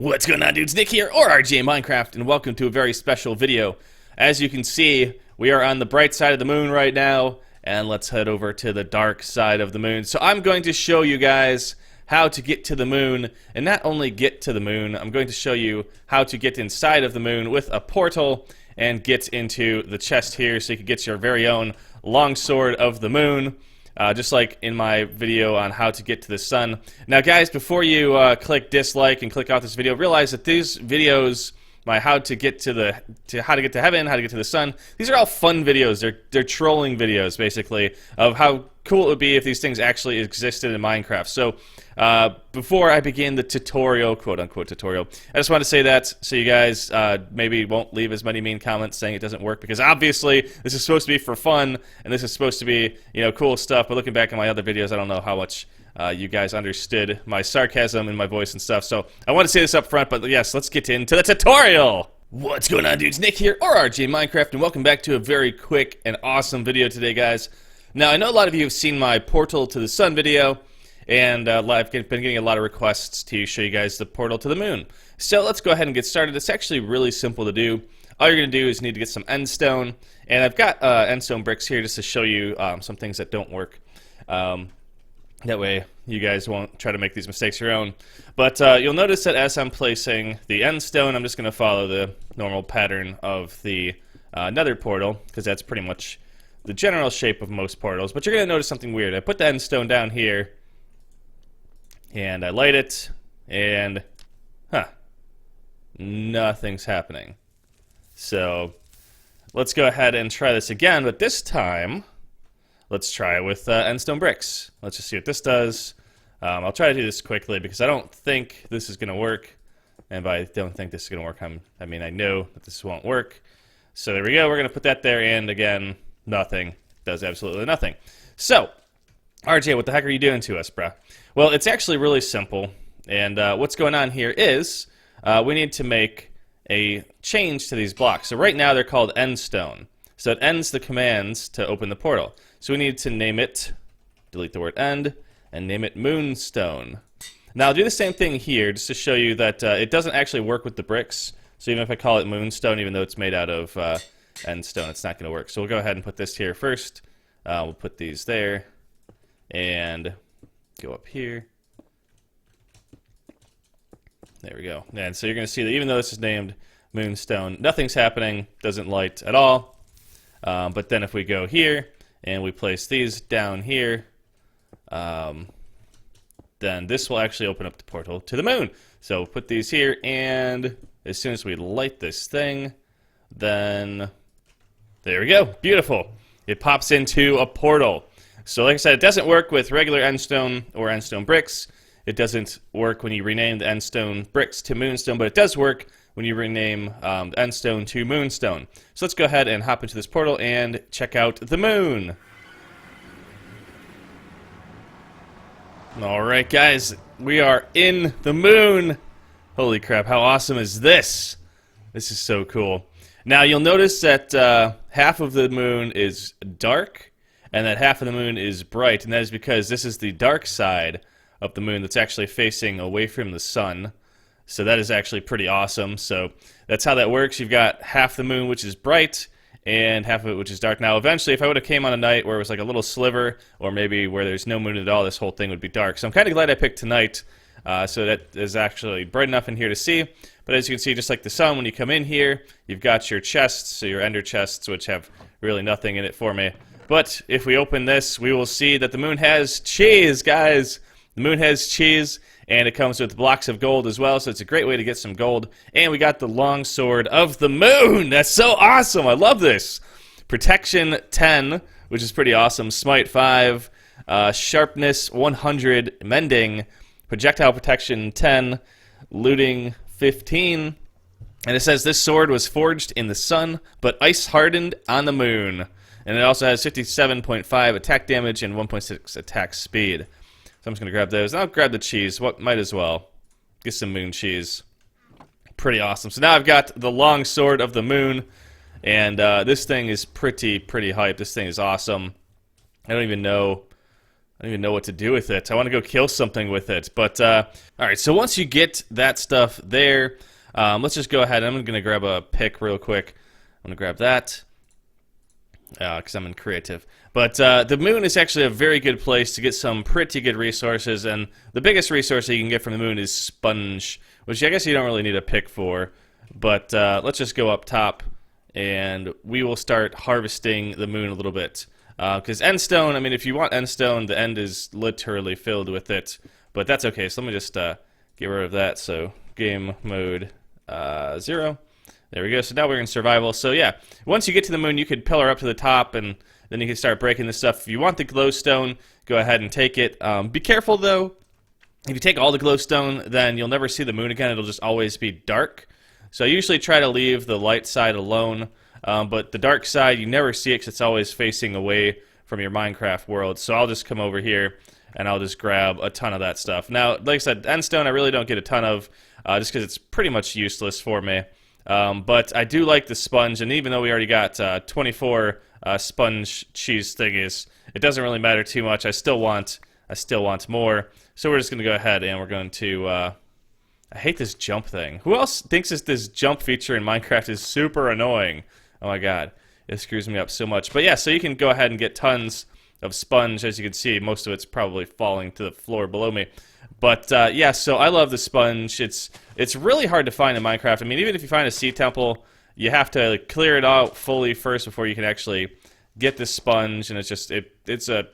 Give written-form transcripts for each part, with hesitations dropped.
What's going on, dudes? Nick here, or RGAMinecraft, and welcome to a very special video. As you can see, we are on the bright side of the moon right now, and let's head over to the dark side of the moon. So I'm going to show you guys how to get to the moon, and not only get to the moon, I'm going to show you how to get inside of the moon with a portal and get into the chest here so you can get your very own longsword of the moon. Just like in my video on how to get to the sun. Now, guys, before you click dislike and click off this video, realize that these videos, my how to get to how to get to heaven, how to get to the sun, these are all fun videos. They're trolling videos, basically, of how cool it would be if these things actually existed in Minecraft. So, before I begin the tutorial, quote-unquote tutorial, I just want to say that so you guys maybe won't leave as many mean comments saying it doesn't work, because obviously this is supposed to be for fun, and this is supposed to be, you know, cool stuff, but looking back at my other videos, I don't know how much you guys understood my sarcasm in my voice and stuff, so I want to say this up front, but yes, let's get into the tutorial! What's going on, dudes? Nick here, or RGAMinecraft, and welcome back to a very quick and awesome video today, guys. Now, I know a lot of you have seen my Portal to the Sun video, and I've been getting a lot of requests to show you guys the portal to the moon. So let's go ahead and get started. It's actually really simple to do. All you're going to do is need to get some endstone, and I've got endstone bricks here just to show you some things that don't work. That way you guys won't try to make these mistakes your own. But you'll notice that as I'm placing the endstone, I'm just going to follow the normal pattern of the nether portal, because that's pretty much the general shape of most portals. But you're going to notice something weird. I put the endstone down here, and I light it, and nothing's happening. So let's go ahead and try this again, but this time let's try it with endstone bricks. Let's just see what this does. I'll try to do this quickly because I don't think this is going to work, and by I don't think this is going to work, I mean I know that this won't work. So there we go, we're going to put that there, and again, nothing. Does absolutely nothing. So, RJ, what the heck are you doing to us, bruh? Well, it's actually really simple, and what's going on here is we need to make a change to these blocks. So right now they're called endstone. So it ends the commands to open the portal. So we need to name it, delete the word end, and name it moonstone. Now I'll do the same thing here just to show you that it doesn't actually work with the bricks. So even if I call it moonstone, even though it's made out of endstone, it's not going to work. So we'll go ahead and put this here first. We'll put these there, and go up here. There we go. And so you're going to see that even though this is named moonstone, nothing's happening, doesn't light at all. But then if we go here and we place these down here, then this will actually open up the portal to the moon. So put these here, and as soon as we light this thing, then there we go. Beautiful. It pops into a portal. So like I said, it doesn't work with regular endstone or endstone bricks. It doesn't work when you rename the endstone bricks to moonstone, but it does work when you rename the endstone to moonstone. So let's go ahead and hop into this portal and check out the moon. Alright, guys, we are in the moon. Holy crap, how awesome is this? This is so cool. Now you'll notice that half of the moon is dark, and that half of the moon is bright, and that is because this is the dark side of the moon that's actually facing away from the sun. So that is actually pretty awesome. So that's how that works. You've got half the moon which is bright, and half of it which is dark. Now eventually, if I would have came on a night where it was like a little sliver, or maybe where there's no moon at all, this whole thing would be dark. So I'm kind of glad I picked tonight, so that is actually bright enough in here to see. But as you can see, just like the sun, when you come in here, you've got your chests, so your ender chests, which have really nothing in it for me. But if we open this, we will see that the moon has cheese, guys. The moon has cheese, and it comes with blocks of gold as well, so it's a great way to get some gold. And we got the longsword of the moon. That's so awesome. I love this. Protection 10, which is pretty awesome. Smite 5, sharpness 100, mending, projectile protection 10, looting 15. And it says this sword was forged in the sun, but ice hardened on the moon. And it also has 57.5 attack damage and 1.6 attack speed. So I'm just going to grab those. And I'll grab the cheese. What might as well. Get some moon cheese. Pretty awesome. So now I've got the long sword of the moon. And this thing is pretty hype. This thing is awesome. I don't even know I don't even know what to do with it. I want to go kill something with it. But, alright, so once you get that stuff there, let's just go ahead. I'm going to grab a pick real quick. I'm going to grab that, because I'm in creative. But the moon is actually a very good place to get some pretty good resources, and the biggest resource that you can get from the moon is sponge, which I guess you don't really need a pick for. But let's just go up top, and we will start harvesting the moon a little bit. Because endstone, I mean, if you want endstone, the end is literally filled with it. But that's okay, so let me just get rid of that. So, game mode 0. There we go, so now we're in survival. So yeah, once you get to the moon, you could pillar up to the top, and then you can start breaking this stuff. If you want the glowstone, go ahead and take it. Be careful, though. If you take all the glowstone, then you'll never see the moon again. It'll just always be dark. So I usually try to leave the light side alone. But the dark side, you never see it because it's always facing away from your Minecraft world. So I'll just come over here and I'll just grab a ton of that stuff. Now, like I said, endstone I really don't get a ton of just because it's pretty much useless for me. But I do like the sponge, and even though we already got 24 sponge cheese thingies, it doesn't really matter too much. I still want more. So we're just going to go ahead and we're going to... I hate this jump thing. Who else thinks this jump feature in Minecraft is super annoying? Oh my god, it screws me up so much. But yeah, so you can go ahead and get tons of sponge. As you can see, most of it's probably falling to the floor below me. But yeah, so I love the sponge. It's really hard to find in Minecraft. I mean, even if you find a sea temple, you have to clear it out fully first before you can actually get the sponge, and it's a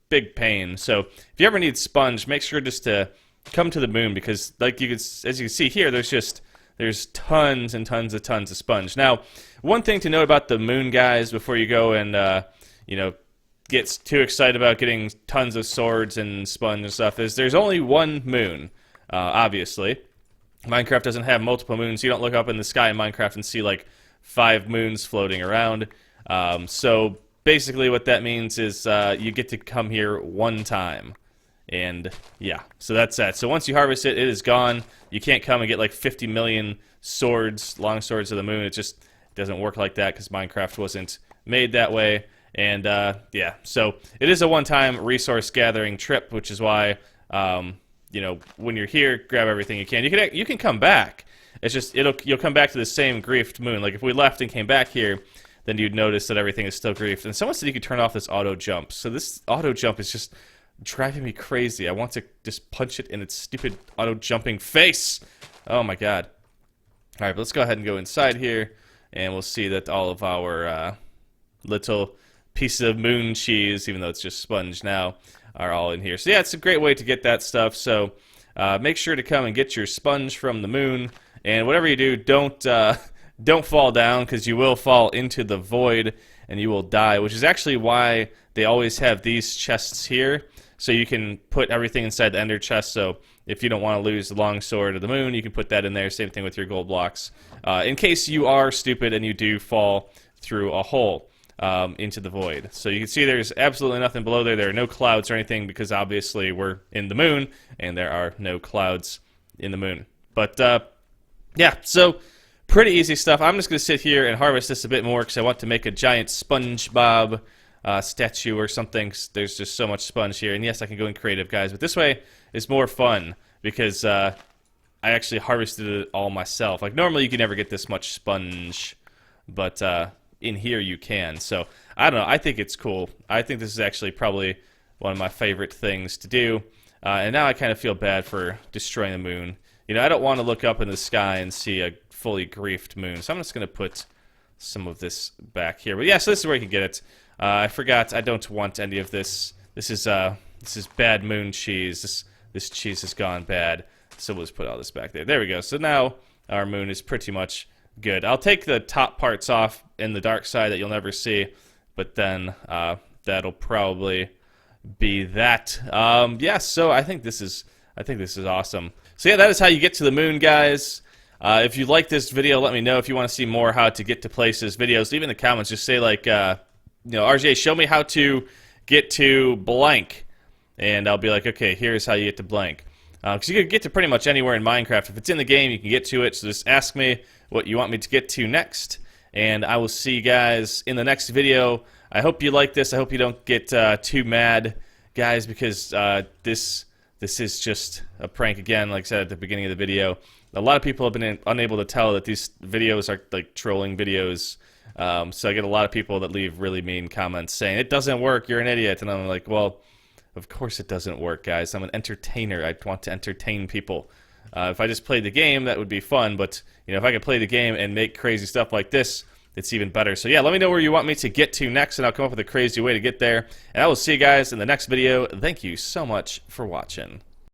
big pain. So if you ever need sponge, make sure just to come to the moon, because like as you can see here, there's tons and tons of sponge. Now, one thing to note about the moon, guys, before you go and you know, get too excited about getting tons of swords and sponge and stuff, is there's only one moon. Obviously, Minecraft doesn't have multiple moons. You don't look up in the sky in Minecraft and see like 5 moons floating around. So basically, what that means is you get to come here one time. And yeah, so that's that. So once you harvest it, it is gone. You can't come and get like 50 million swords, long swords of the moon. It just doesn't work like that because Minecraft wasn't made that way. And yeah, so it is a one-time resource gathering trip, which is why you know, when you're here, grab everything you can. You can come back. It's just you'll come back to the same griefed moon. Like if we left and came back here, then you'd notice that everything is still griefed. And someone said you could turn off this auto jump. So this auto jump is just driving me crazy. I want to just punch it in its stupid auto-jumping face. Oh my god. Alright, but let's go ahead and go inside here, and we'll see that all of our little pieces of moon cheese, even though it's just sponge now, are all in here. So yeah, it's a great way to get that stuff. So make sure to come and get your sponge from the moon, and whatever you do, don't fall down, because you will fall into the void and you will die, which is actually why they always have these chests here. So you can put everything inside the ender chest, so if you don't want to lose the long sword of the moon, you can put that in there. Same thing with your gold blocks. In case you are stupid and you do fall through a hole into the void. So you can see there's absolutely nothing below there. There are no clouds or anything, because obviously we're in the moon, and there are no clouds in the moon. But yeah, so pretty easy stuff. I'm just going to sit here and harvest this a bit more, because I want to make a giant SpongeBob statue or something. There's just so much sponge here, and yes, I can go in creative, guys, but this way is more fun because I actually harvested it all myself. Like normally you can never get this much sponge, but in here you can. So I don't know, I think it's cool. I think this is actually probably one of my favorite things to do, and now I kind of feel bad for destroying the moon. You know, I don't want to look up in the sky and see a fully griefed moon, so I'm just going to put some of this back here. But yeah, so this is where you can get it. I forgot, I don't want any of this. This is bad moon cheese. This cheese has gone bad. So we'll just put all this back there. There we go. So now our moon is pretty much good. I'll take the top parts off in the dark side that you'll never see, but then that'll probably be that. Yeah, so I think this is awesome. So yeah, that is how you get to the moon, guys. If you like this video, let me know. If you want to see more how to get to places videos, leave in the comments. Just say like, you know, RGA, show me how to get to blank, and I'll be like, okay, here's how you get to blank. Because you can get to pretty much anywhere in Minecraft. If it's in the game, you can get to it. So just ask me what you want me to get to next, and I will see you guys in the next video. I hope you like this. I hope you don't get too mad guys, because this is just a prank again. Like I said at the beginning of the video, a lot of people have been unable to tell that these videos are like trolling videos. So I get a lot of people that leave really mean comments saying it doesn't work, you're an idiot, and I'm like, well, of course it doesn't work, guys. I'm an entertainer. I want to entertain people. If I just played the game, that would be fun, but if I could play the game and make crazy stuff like this, it's even better. So yeah, let me know where you want me to get to next, and I'll come up with a crazy way to get there. And I will see you guys in the next video. Thank you so much for watching.